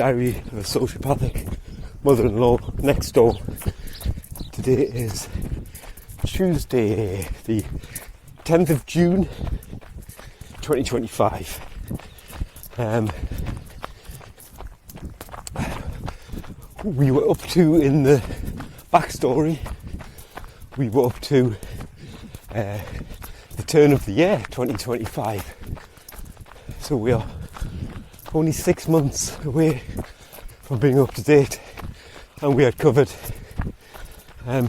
Diary of a Sociopathic Mother-in-Law Next Door. Today is Tuesday, the 10th of June 2025. We were up to, in the backstory, we were up to the turn of the year 2025. So we are only 6 months away from being up to date, and we had covered a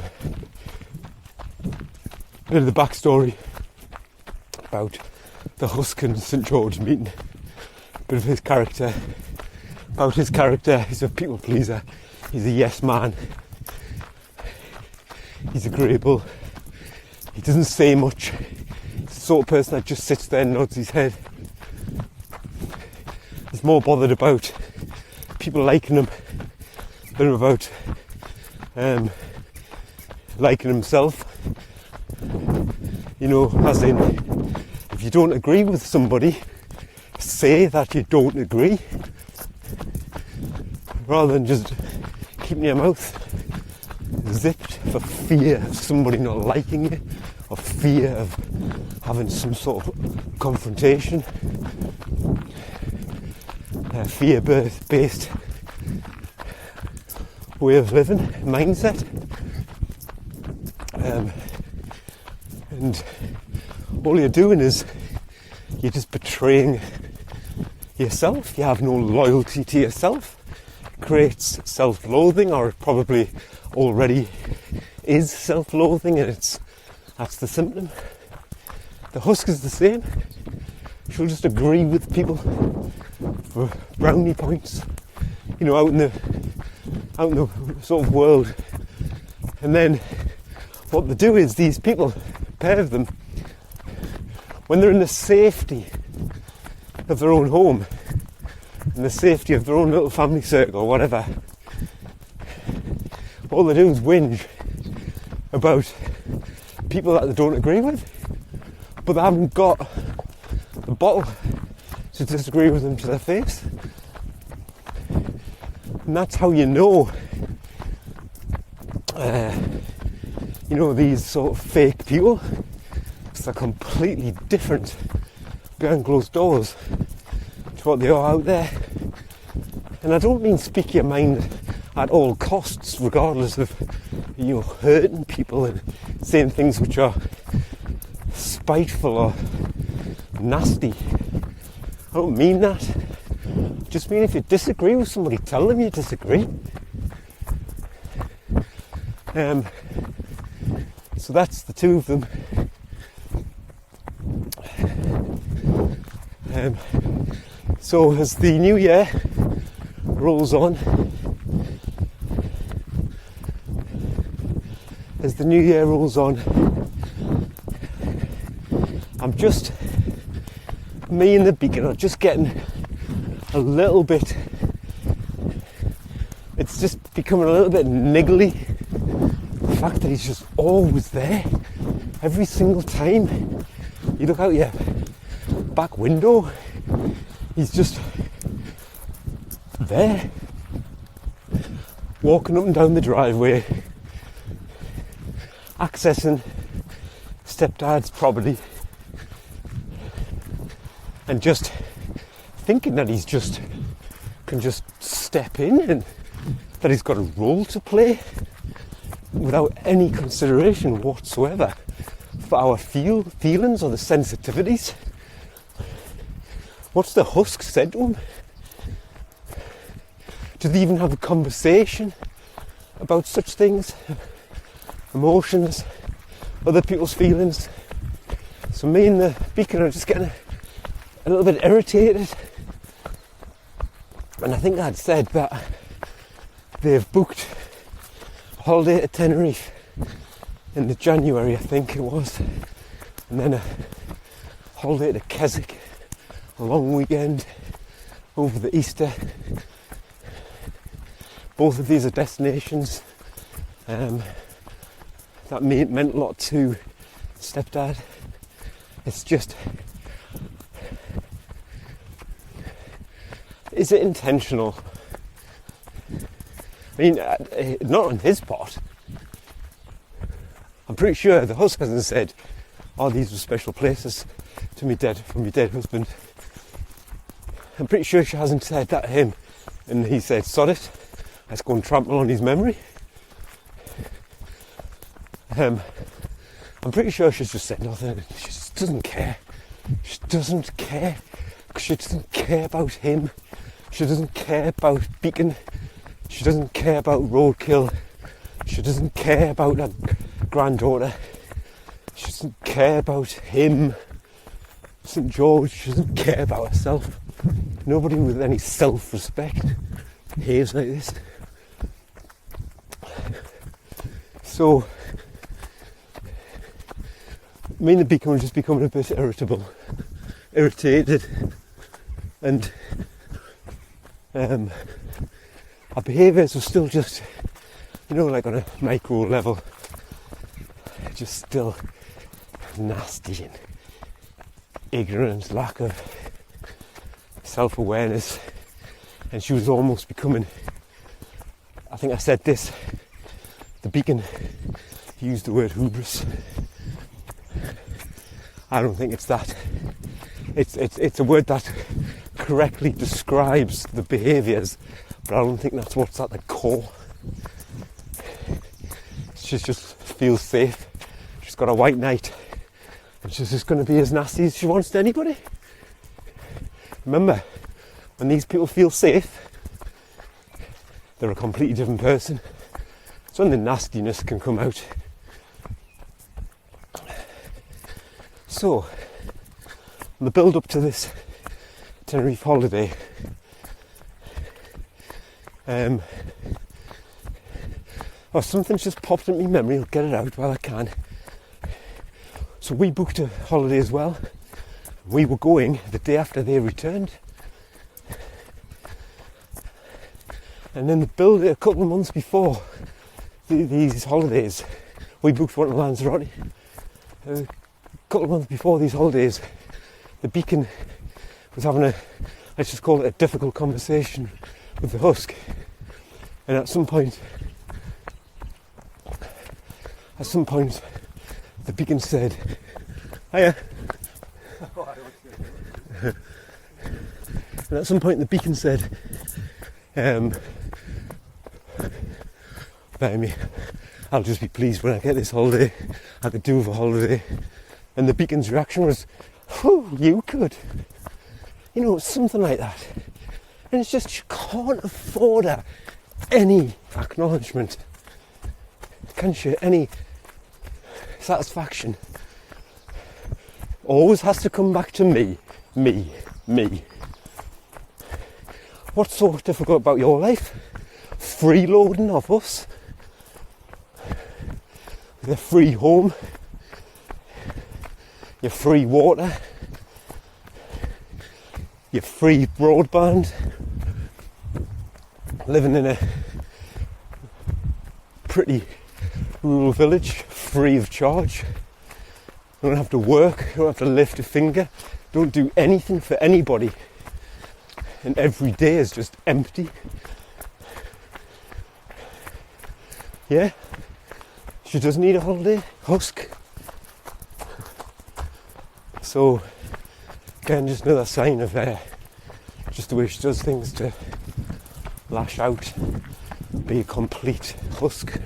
bit of the backstory about the Husk and St George meeting, a bit of his character, about his character. He's a people pleaser, he's a yes man, he's agreeable, he doesn't say much, he's the sort of person that just sits there and nods his head. He's more bothered about people liking him than about liking himself. You know, as in, if you don't agree with somebody, say that you don't agree, rather than just keeping your mouth zipped for fear of somebody not liking you, or fear of having some sort of confrontation. Fear-based way of living, mindset, and all you're doing is you're just betraying yourself. You have no loyalty to yourself. It creates self-loathing, or it probably already is self-loathing, and that's the symptom. The Husk is the same. She'll just agree with people for brownie points, you know, out in the sort of world. And then what they do is, these people, a pair of them, when they're in the safety of their own home, in the safety of their own little family circle or whatever, all they do is whinge about people that they don't agree with, but they haven't got the bottle to disagree with them to their face. And that's how you know, these sort of fake people, because they're completely different behind closed doors to what they are out there. And I don't mean speak your mind at all costs, regardless of, hurting people and saying things which are spiteful or nasty. I don't mean that. I just mean, if you disagree with somebody, tell them you disagree. So that's the two of them. So as the new year rolls on, I'm just, me and the beacon are just getting a little bit, it's just becoming a little bit niggly. The fact that he's just always there, every single time you look out your back window, he's just there, walking up and down the driveway, accessing stepdad's property, and just thinking that he's can just step in and that he's got a role to play without any consideration whatsoever for our feelings or the sensitivities. What's the Husk said to him? Do they even have a conversation about such things? Emotions, other people's feelings. So me and the beacon are just getting a little bit irritated. And I think I'd said that they've booked a holiday to Tenerife in the January, I think it was, and then a holiday to Keswick, a long weekend over the Easter. Both of these are destinations that meant a lot to stepdad. It's just, is it intentional I mean, not on his part. I'm pretty sure the Husk hasn't said, oh, these were special places to me dead, for my dead husband. I'm pretty sure she hasn't said that to him. And he said, sod it, let's go and trample on his memory. I'm pretty sure she's just said nothing. She just doesn't care. She doesn't care. She doesn't care about him. She doesn't care about Beacon. She doesn't care about roadkill. She doesn't care about her granddaughter. She doesn't care about him. St. George. She doesn't care about herself. Nobody with any self-respect behaves like this. So, me and the Beacon were just becoming a bit irritated, and our behaviours were still just, like on a micro level, just still nasty and ignorant, lack of self-awareness, and she was almost becoming, I think I said this, the Beacon used the word hubris. I don't think it's that. It's a word that correctly describes the behaviours, but I don't think that's what's at the core. She just feels safe. She's got a white knight, and she's just going to be as nasty as she wants to anybody. Remember, when these people feel safe, they're a completely different person. It's when the nastiness can come out. So, the build up to this Tenerife holiday, something's just popped into my memory. I'll get it out while I can. So we booked a holiday as well. We were going the day after they returned, and then the build a couple of months before these holidays, we booked one in Lanzarote. A couple of months before these holidays, the Beacon was having let's just call it a difficult conversation with the Husk, and at some point the Beacon said, hiya. And at some point the Beacon said, bear me, I'll just be pleased when I get this holiday. I could do with a holiday. And the Beacon's reaction was, whew, you could. Something like that. And it's just, you can't afford any acknowledgement. Can she? Any satisfaction. Always has to come back to me. What's so difficult about your life? Freeloading of us. The free home. Your free water. Your free broadband. Living in a pretty rural village, free of charge. You don't have to work, you don't have to lift a finger, don't do anything for anybody. And every day is just empty. Yeah? She does need a holiday, Husk. So, again, just another sign of just the way she does things, to lash out, be a complete Husk.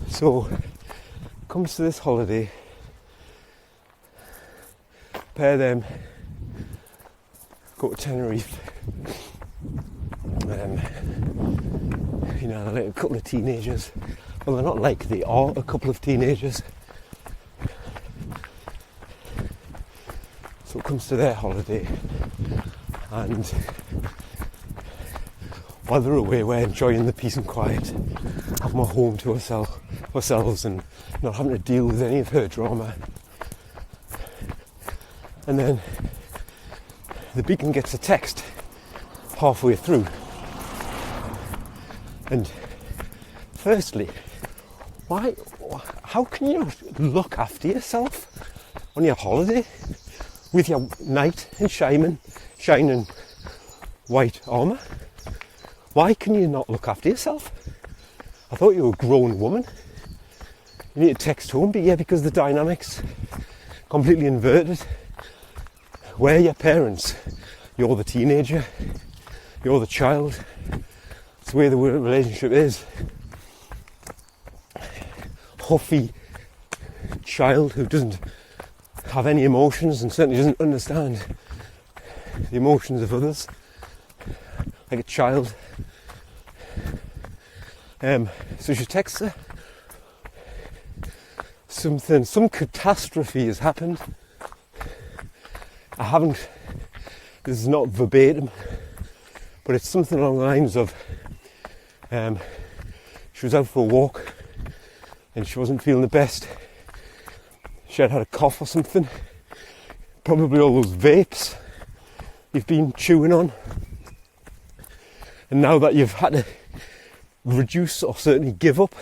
So, comes to this holiday, pair them, go to Tenerife. Like a couple of teenagers. Well, they're not like they are a couple of teenagers. So it comes to their holiday, and while they're away, we're enjoying the peace and quiet, having our home to ourselves and not having to deal with any of her drama. And then the Beacon gets a text halfway through. And firstly, how can you not look after yourself on your holiday with your knight in shining white armour. Why can you not look after yourself? I thought you were a grown woman. You need to text home, but yeah, because the dynamics completely inverted. We're your parents. You're the teenager. You're the child. It's the way the relationship is. Huffy child who doesn't have any emotions and certainly doesn't understand the emotions of others, like a child. So she texts her. Some catastrophe has happened. This is not verbatim, but it's something along the lines of she was out for a walk and she wasn't feeling the best. She had a cough or something, probably all those vapes you've been chewing on, and now that you've had to reduce or certainly give up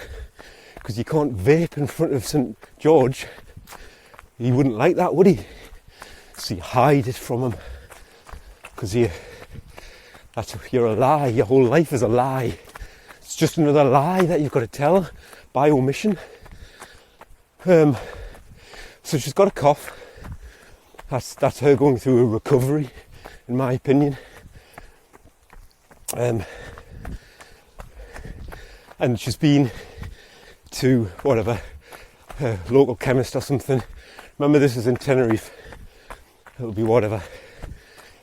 because you can't vape in front of St. George, he wouldn't like that, would he? So you hide it from him because you're a lie. Your whole life is a lie. It's just another lie that you've got to tell by omission. So she's got a cough. That's her going through a recovery, in my opinion. And she's been to whatever, a local chemist or something. Remember, this is in Tenerife. It'll be whatever,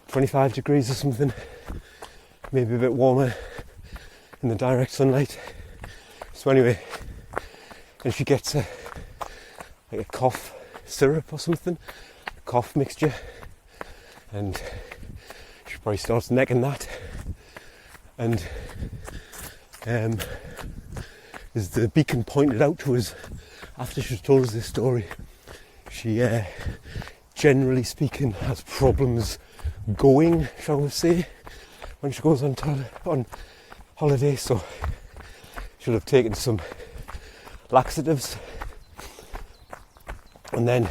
25 degrees or something, maybe a bit warmer in the direct sunlight. So anyway, and she gets a cough syrup or something, a cough mixture, and she probably starts necking that. And as the beacon pointed out to us after she told us this story, she generally speaking has problems going, shall we say, when she goes on holiday, so she'll have taken some laxatives, and then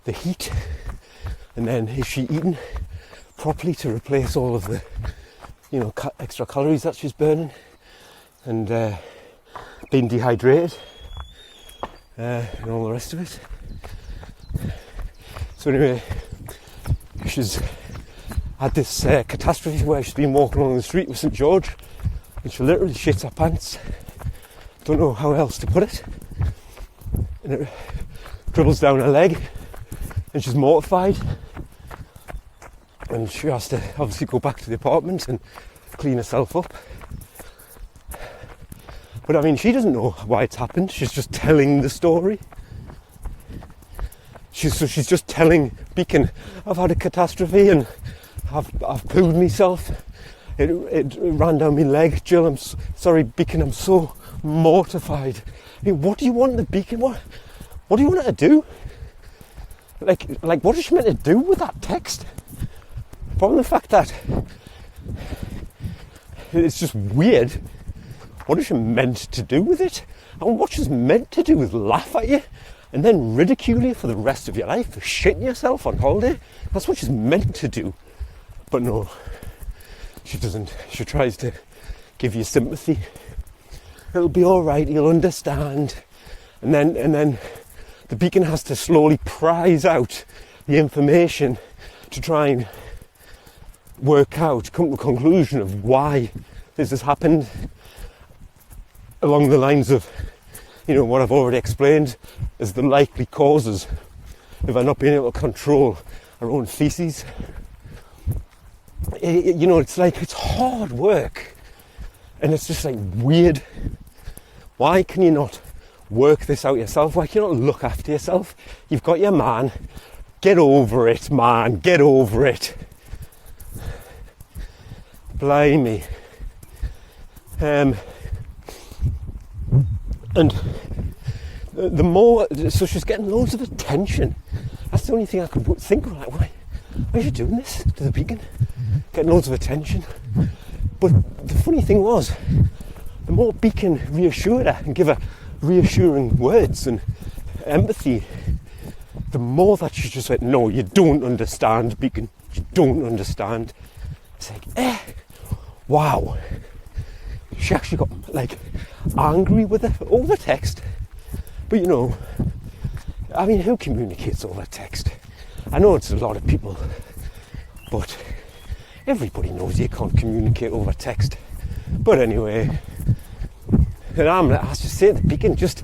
the heat, and then is she eating properly to replace all of the extra calories that she's burning, and being dehydrated, and all the rest of it. So anyway, she's had this catastrophe where she's been walking along the street with St. George and she literally shits her pants. Don't know how else to put it. And it dribbles down her leg and she's mortified. And she has to obviously go back to the apartment and clean herself up. But I mean, she doesn't know why it's happened. She's just telling the story. She's just telling Beacon, I've had a catastrophe and I've pooed myself. It ran down my leg. Jill, I'm sorry, Beacon, I'm so mortified. I mean, what do you want the Beacon? What do you want her to do? Like, what is she meant to do with that text? From the fact that it's just weird. What is she meant to do with it? And what she's meant to do is laugh at you and then ridicule you for the rest of your life for shitting yourself on holiday. That's what she's meant to do. But no, she doesn't. She tries to give you sympathy. It'll be all right, you'll understand. And then the Beacon has to slowly prize out the information to try and come to a conclusion of why this has happened, along the lines of, what I've already explained as the likely causes of her not being able to control her own feces. It's like, it's hard work and it's just like weird. Why can you not work this out yourself? Why can you not look after yourself? You've got your man. Get over it, man. Get over it. Blimey. And the more, so she's getting loads of attention. That's the only thing I could think of. Like, why is she doing this to the Beacon? Getting loads of attention. But the funny thing was, the more Beacon reassured her and give her reassuring words and empathy, the more that she just went, no, you don't understand, Beacon. You don't understand. It's like, wow. She actually got like angry with it over text. But you know, I mean, who communicates over text? I know it's a lot of people, but everybody knows you can't communicate over text. But anyway, and I just say at the beginning, just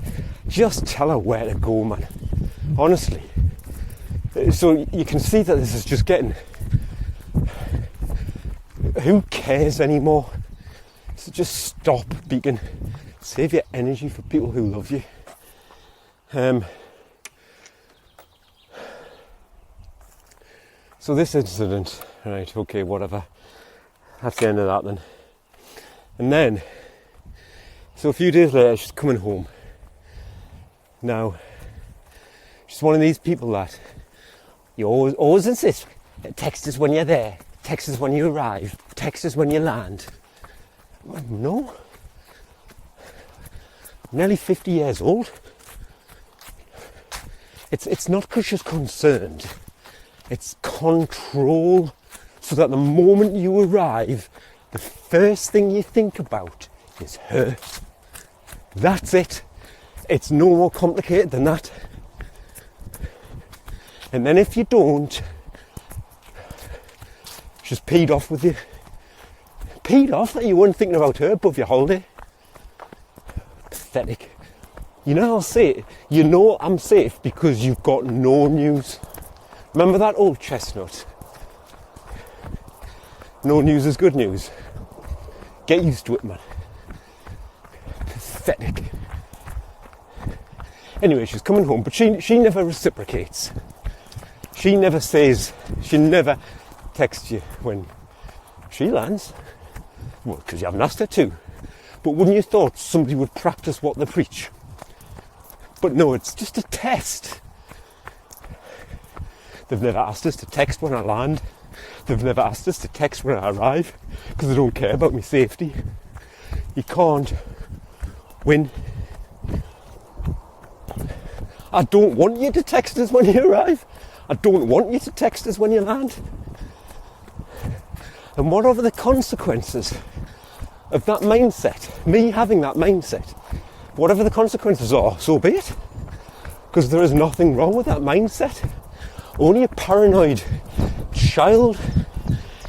tell her where to go, man. Honestly. So you can see that this is just getting... Who cares anymore? So just stop beacon. Save your energy for people who love you. So this incident, right, okay, whatever. That's the end of that then. And then, so a few days later, she's coming home. Now, she's one of these people that you always insist, text us when you're there, text us when you arrive, text us when you land. No. I'm nearly 50 years old. It's not because she's concerned. It's control, so that the moment you arrive, the first thing you think about is her. That's it. It's no more complicated than that. And then if you don't, she's peed off with you. Peed off that you weren't thinking about her above your holiday. Pathetic. You know, I'll say it. You know I'm safe because you've got no news. Remember that old chestnut? No news is good news. Get used to it, man. Pathetic. Anyway, she's coming home, but she never reciprocates. She never says, she never texts you when she lands. Well, because you haven't asked her to. But wouldn't you thought somebody would practice what they preach? But no, it's just a test. They've never asked us to text when I land. They've never asked us to text when I arrive because they don't care about my safety. You can't win. I don't want you to text us when you arrive. I don't want you to text us when you land. And whatever the consequences of that mindset, me having that mindset, whatever the consequences are, so be it. Because there is nothing wrong with that mindset. Only a paranoid child,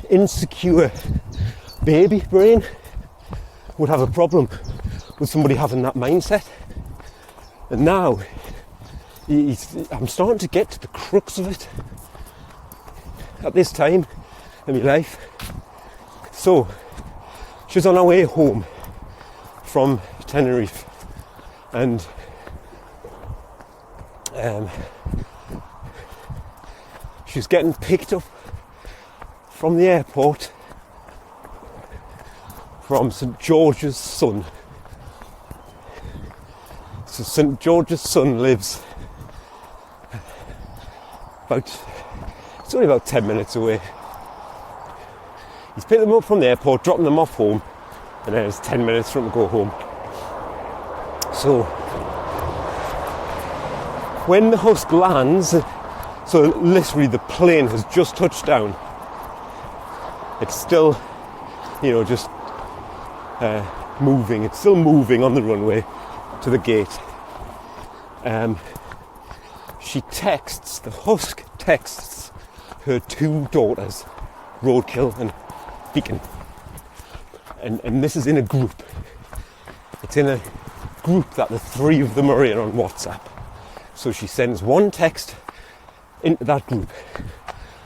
insecure baby brain would have a problem with somebody having that mindset. And now, I'm starting to get to the crux of it at this time in my life. So, she's on her way home from Tenerife, and she's getting picked up from the airport from St. George's son. So St. George's son lives it's only about 10 minutes away. He's picked them up from the airport, dropping them off home, and then it's 10 minutes for him to go home. So when the Husk lands, so literally the plane has just touched down, it's still, just moving. It's still moving on the runway to the gate. The Husk texts her two daughters, Roadkill and Beacon. And this is in a group. It's in a group that the three of them are in on WhatsApp. So she sends one text into that group.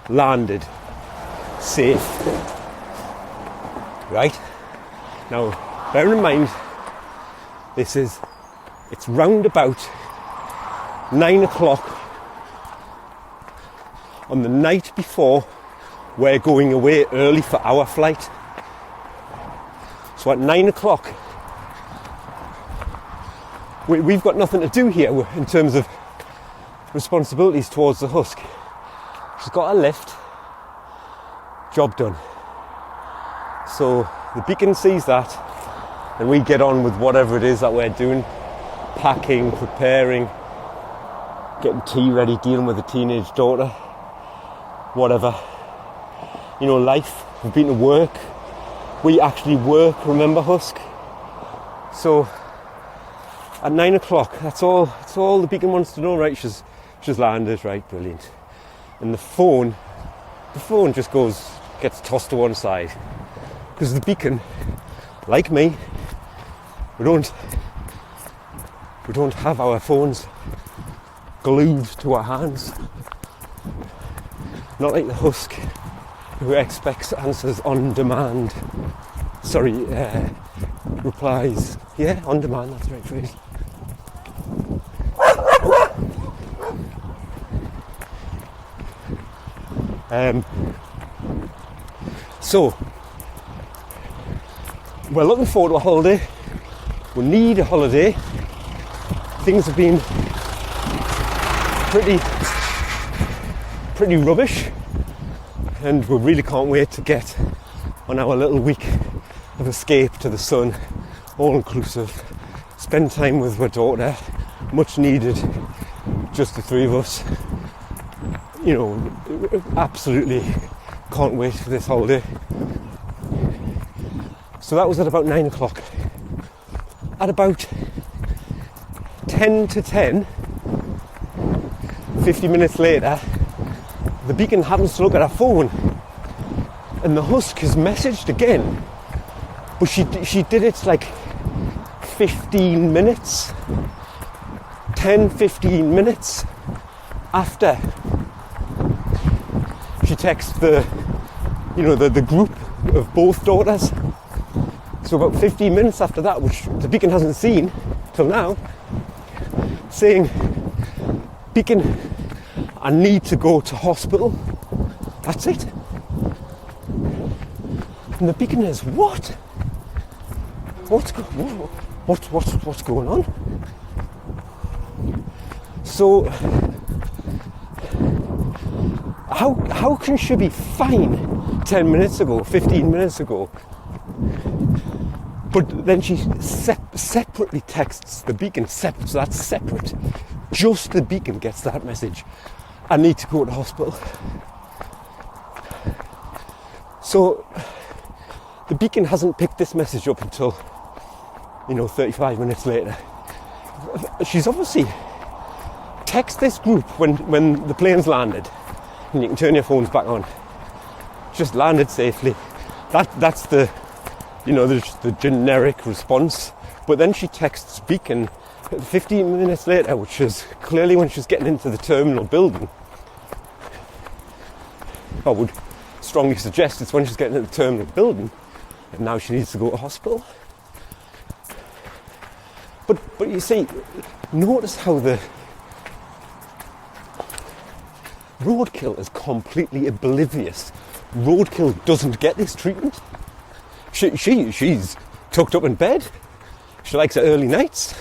Landed. Safe. Right? Now, bear in mind, it's round about 9 o'clock on the night before we're going away early for our flight. So at 9 o'clock, we've got nothing to do here in terms of responsibilities towards the Husk. She's got a lift, job done. So the Beacon sees that, and we get on with whatever it is that we're doing, packing, preparing, getting tea ready, dealing with a teenage daughter, whatever. Life. We've been to work. We actually work, remember, Husk? So at 9 o'clock, that's all the beacon wants to know, right? She's landed, right, brilliant. And the phone just gets tossed to one side. Because the beacon, like me, we don't have our phones glued to our hands. Not like the Husk, who expects answers on demand. Replies. Yeah, on demand, that's the right phrase. So, we're looking forward to a holiday. We need a holiday. Things have been pretty rubbish, and we really can't wait to get on our little week of escape to the sun, all inclusive. Spend time with my daughter, much needed, just the three of us. You know, absolutely can't wait for this holiday. So that was at about 9 o'clock. At about 10 to 10, 50 minutes later, the beacon happens to look at her phone, and the Husk has messaged again, but she did it like 15 minutes, 10-15 minutes after she texts the group of both daughters. So about 15 minutes after that, which the beacon hasn't seen till now, saying, "Beacon, I need to go to hospital." That's it. And the beacon is, what? What's going on? So how can she be fine 10 minutes ago, 15 minutes ago? But then she separately texts the beacon, so that's separate. Just the beacon gets that message. I need to go to hospital. So the beacon hasn't picked this message up until, 35 minutes later. She's obviously texted this group when the plane's landed, and you can turn your phones back on. Just landed safely. That's the generic response. But then she texts beacon 15 minutes later, which is clearly when she's getting into the terminal building. I would strongly suggest it's when she's getting into the terminal building, and now she needs to go to hospital. But you see, notice how the roadkill is completely oblivious. Roadkill doesn't get this treatment. She's tucked up in bed. She likes her early nights.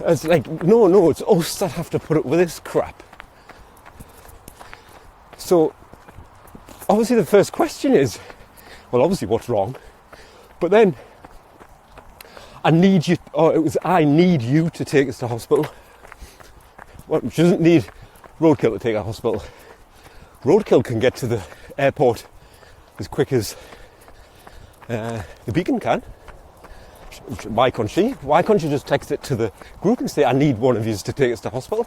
It's like, no, it's us that have to put up with this crap. So, obviously the first question is, well, obviously what's wrong? But then, I need you to take us to hospital. Well, she doesn't need roadkill to take her to hospital. Roadkill can get to the airport as quick as the beacon can. Why can't she? Why can't you just text it to the group and say, I need one of you to take us to hospital?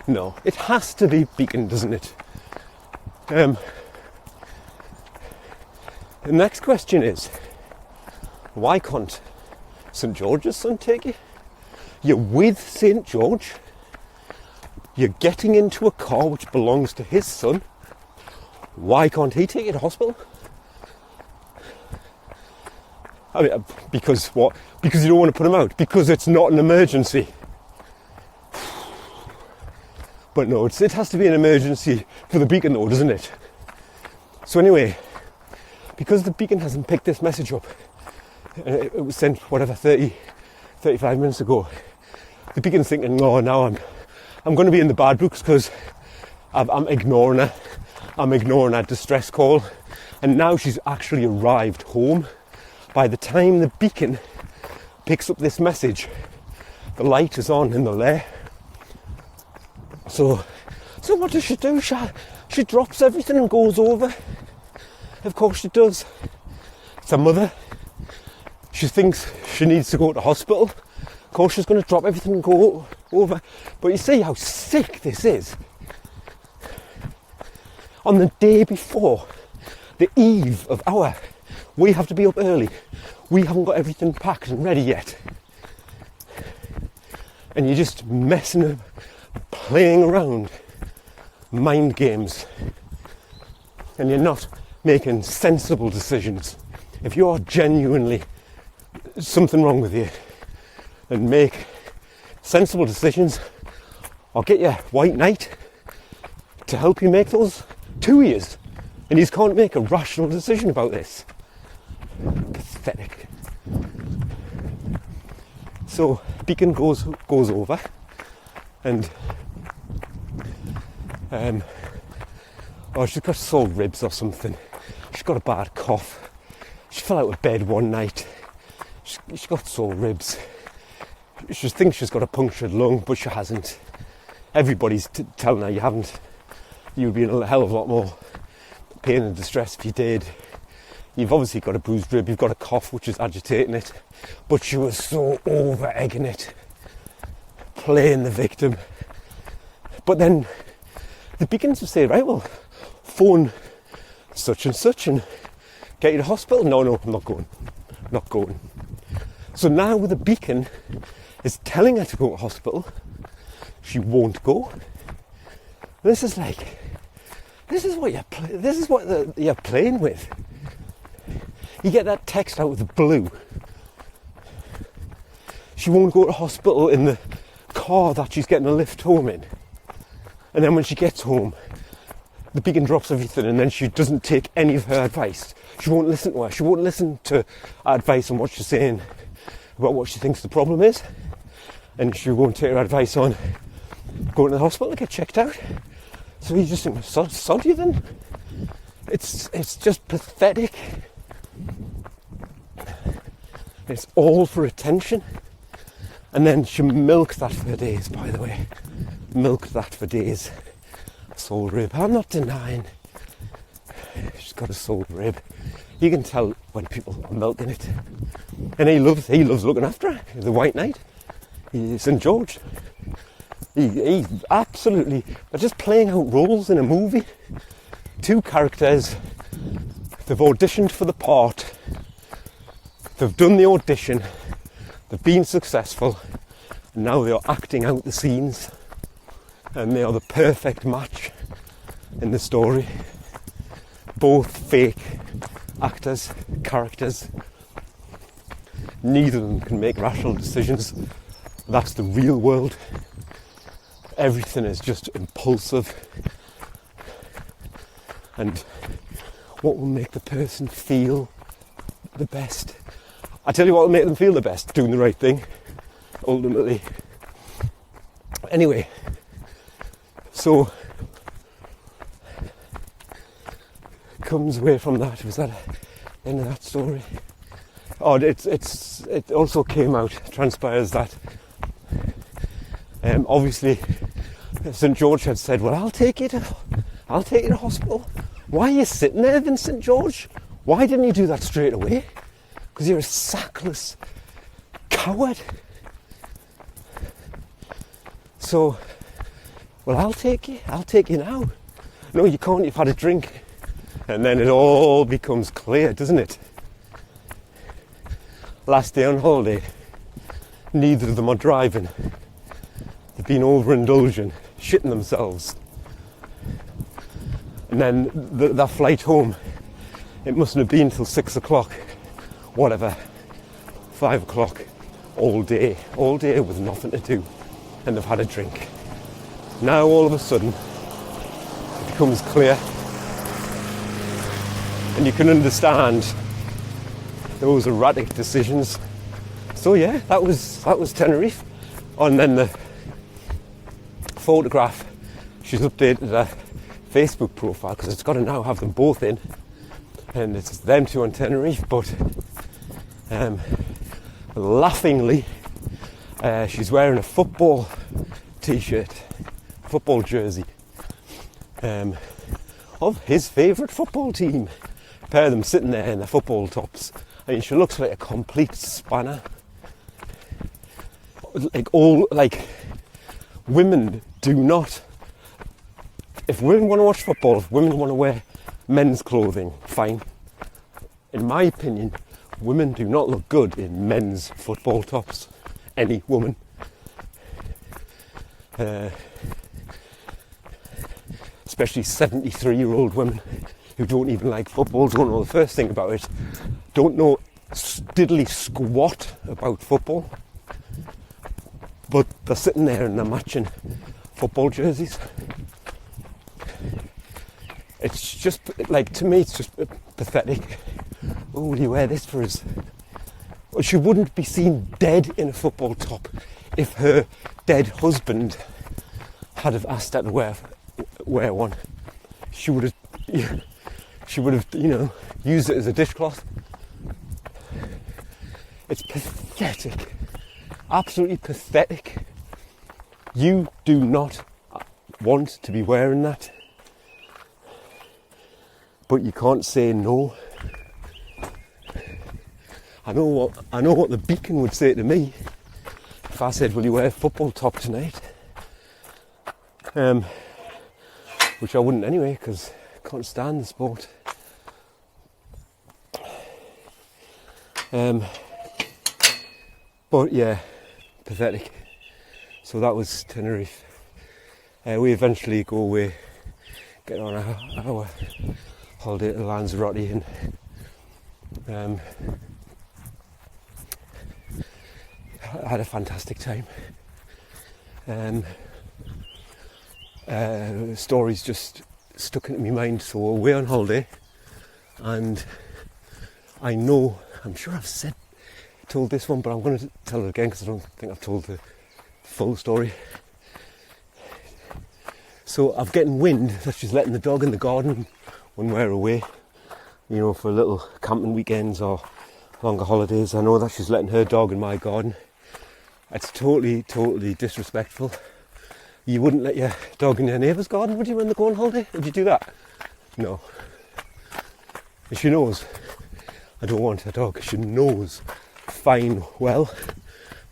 No, it has to be beacon, doesn't it? The next question is, why can't St. George's son take you? You're with St. George. You're getting into a car which belongs to his son. Why can't he take you to hospital? I mean, because what? Because you don't want to put him out. Because it's not an emergency. But no, it has to be an emergency for the beacon though, doesn't it? So anyway, because the beacon hasn't picked this message up, it was sent, 35 minutes ago, the beacon's thinking, no, now I'm going to be in the bad books because I'm ignoring her. I'm ignoring her distress call. And now she's actually arrived home. By the time the beacon picks up this message, the light is on in the lair. So what does she do? She drops everything and goes over. Of course she does. It's her mother. She thinks she needs to go to hospital. Of course she's going to drop everything and go over. But you see how sick this is. On the day before, the eve of we have to be up early. We haven't got everything packed and ready yet. And you're just messing, playing around, mind games. And you're not making sensible decisions. If you're genuinely something wrong with you, then make sensible decisions, or get your white knight to help you make those 2 years. And you can't make a rational decision about this. Pathetic. So Beacon goes over, and she's got sore ribs or something. She's got a bad cough. She fell out of bed one night. She's got sore ribs. She thinks she's got a punctured lung, but she hasn't. Everybody's telling her you haven't. You'd be in a hell of a lot more pain and distress if you did. You've obviously got a bruised rib, you've got a cough which is agitating it. But she was so over-egging it, playing the victim. But then they begin to say, right, well, phone such and such and get you to hospital. No, I'm not going. Not going. So now with the Beacon is telling her to go to hospital, she won't go. This is what you're playing with. You get that text out of the blue. She won't go to hospital in the car that she's getting a lift home in. And then when she gets home, the Beacon drops everything, and then she doesn't take any of her advice. She won't listen to her. She won't listen to advice on what she's saying about what she thinks the problem is. And she won't take her advice on going to the hospital to get checked out. So you just think, sod you then? It's just pathetic. It's all for attention. And then she milked that for days, by the way. Milked that for days. Sore rib. I'm not denying she's got a sore rib. You can tell when people are milking it. And he loves looking after her. The White Knight. He's St. George. He absolutely, they're just playing out roles in a movie. Two characters, they've auditioned for the part, they've done the audition, they've been successful, and now they are acting out the scenes, and they are the perfect match in the story. Both fake actors, characters. Neither of them can make rational decisions. That's the real world. Everything is just impulsive. And what will make the person feel the best? I tell you what will make them feel the best, doing the right thing, ultimately. Anyway, so comes away from that. Was that the end of that story? Oh, it also came out, transpires that obviously St. George had said, well, I'll take you to hospital. Why are you sitting there then, St. George? Why didn't you do that straight away? Because you're a sackless coward. So, well, I'll take you now. No, you can't, you've had a drink. And then it all becomes clear, doesn't it? Last day on holiday, neither of them are driving. They've been overindulging, shitting themselves. And then that flight home, it mustn't have been till 6 o'clock, whatever, 5 o'clock, all day with nothing to do, and they've had a drink. Now all of a sudden, it becomes clear, and you can understand those erratic decisions. So yeah, that was Tenerife. And then the photograph, she's updated her Facebook profile because it's got to now have them both in, and it's them two on Tenerife. But laughingly, she's wearing a football t-shirt, football jersey of his favourite football team, pair of them sitting there in their football tops. I mean, she looks like a complete spanner. Women do not. If women want to watch football, if women want to wear men's clothing, fine. In my opinion, women do not look good in men's football tops. Any woman. Especially 73-year-old women who don't even like football, don't know the first thing about it, don't know diddly squat about football, but they're sitting there in their matching football jerseys. It's just, like, to me, it's just pathetic. Oh, will you wear this for us? Well, she wouldn't be seen dead in a football top if her dead husband had have asked her to wear one. She would have, used it as a dishcloth. It's pathetic. Absolutely pathetic. You do not want to be wearing that. But you can't say no. I know what the Beacon would say to me if I said, will you wear a football top tonight? Which I wouldn't anyway, because I can't stand the sport. But yeah, pathetic. So that was Tenerife. We eventually go away, get on our holiday to Lanzarote, and I had a fantastic time. Stories just stuck into my mind. So we're away on holiday, and I'm sure I've told this one, but I'm going to tell it again because I don't think I've told the full story. So I'm getting wind that she's letting the dog in the garden when we're away, for little camping weekends or longer holidays. I know that she's letting her dog in my garden. It's totally, totally disrespectful. You wouldn't let your dog in your neighbour's garden, would you, when they go on holiday? Would you do that? No. And she knows I don't want her dog. She knows fine well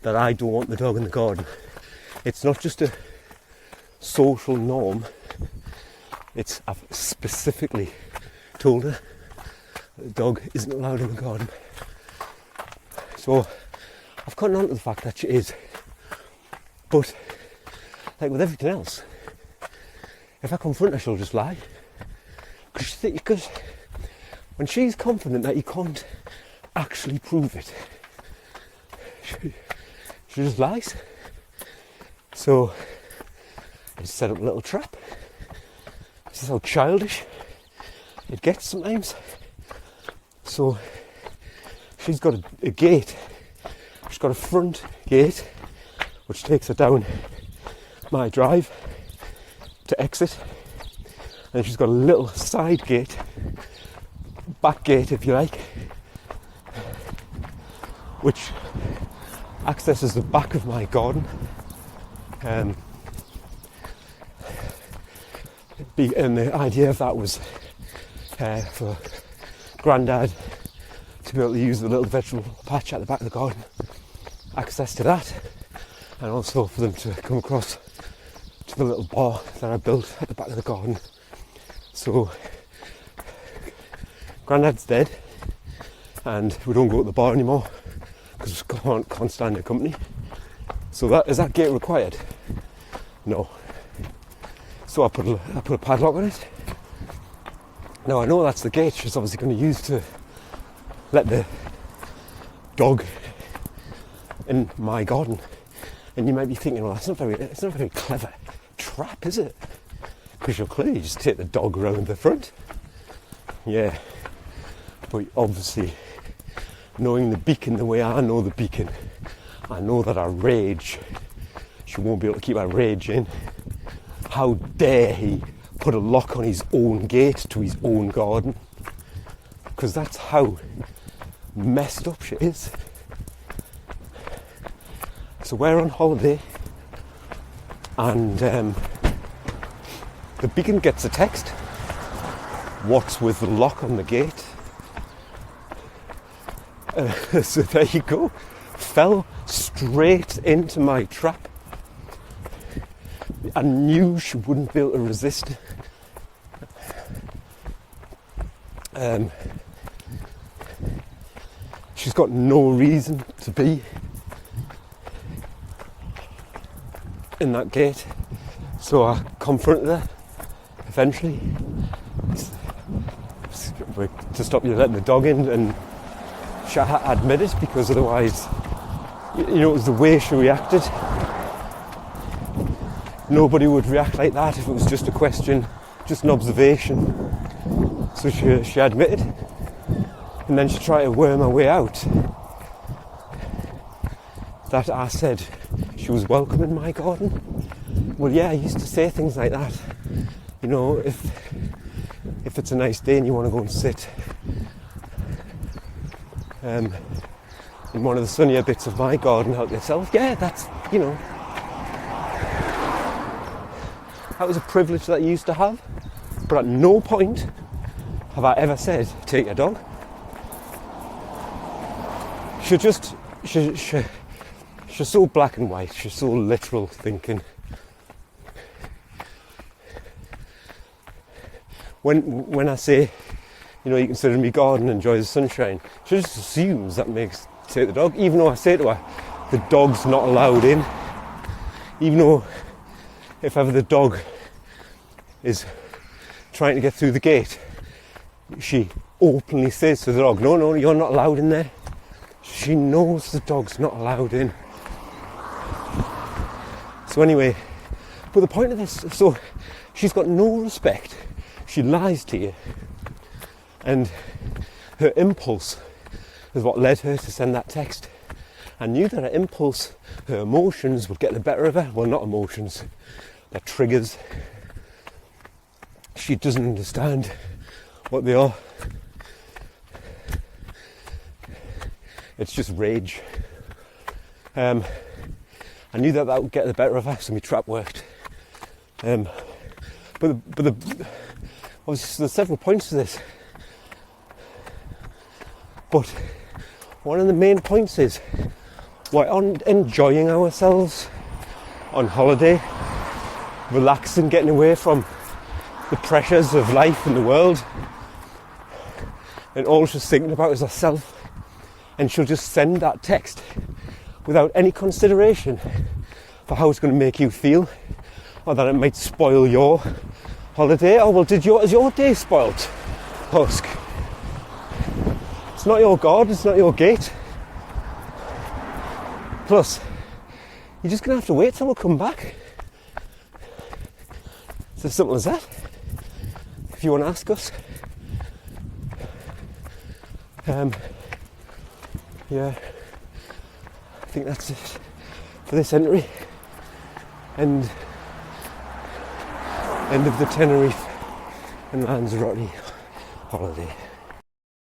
that I don't want the dog in the garden. It's not just a social norm. I've specifically told her that the dog isn't allowed in the garden. So I've gotten on to the fact that she is. But like with everything else, if I confront her, she'll just lie. Because when she's confident that you can't actually prove it, she just lies. So I just set up a little trap. This is how childish it gets sometimes. So she's got a gate. She's got a front gate which takes her down my drive to exit, and she's got a little side gate, back gate if you like, which accesses the back of my garden. And the idea of that was for Grandad to be able to use the little vegetable patch at the back of the garden, access to that, and also for them to come across to the little bar that I built at the back of the garden. So Grandad's dead and we don't go to the bar anymore because we can't stand the company. So is that gate required? No. So I put a padlock on it. Now I know that's the gate she's obviously going to use to let the dog in my garden. And you might be thinking, well, it's not a very clever trap, is it? Because you'll clearly just take the dog around the front. Yeah, but obviously, knowing the Beacon the way I know the Beacon, I know that our rage, she won't be able to keep our rage in. How dare he put a lock on his own gate to his own garden? Because that's how messed up she is. So we're on holiday, and the Beacon gets a text. What's with the lock on the gate? So there you go. Fell straight into my trap. I knew she wouldn't be able to resist. She's got no reason to be in that gate. So I confronted her eventually to stop you letting the dog in, and she admitted, because otherwise, you know, it was the way she reacted. Nobody would react like that if it was just a question, just an observation. So she admitted, and then she tried to worm her way out that I said she was welcome in my garden. Well, yeah, I used to say things like that. You know, if it's a nice day and you want to go and sit in one of the sunnier bits of my garden, help yourself. Yeah, that's, you know, that was a privilege that I used to have. But at no point have I ever said, take your dog. She's so black and white. She's so literal thinking. When I say, you know, you consider me garden, enjoy the sunshine, she just assumes that makes take the dog, even though I say to her, the dog's not allowed in. Even though if ever the dog is trying to get through the gate, she openly says to the dog, no, you're not allowed in there. She knows the dog's not allowed in. So anyway, but the point of this, so she's got no respect. She lies to you. And her impulse is what led her to send that text. I knew that her impulse, her emotions would get the better of her. Well, not emotions, they're triggers. She doesn't understand what they are. It's just rage. I knew that would get the better of her, so my trap worked. But obviously there's several points to this. But one of the main points is we're enjoying ourselves on holiday, relaxing, getting away from the pressures of life in the world, and all she's thinking about is herself. And she'll just send that text without any consideration for how it's going to make you feel, or that it might spoil your holiday. Oh well, is your day spoilt, Husk? It's not your garden, it's not your gate. Plus, you're just going to have to wait till we'll come back. It's as simple as that. If you want to ask us. Yeah, I think that's it for this entry. End of the Tenerife and Lanzarote holiday.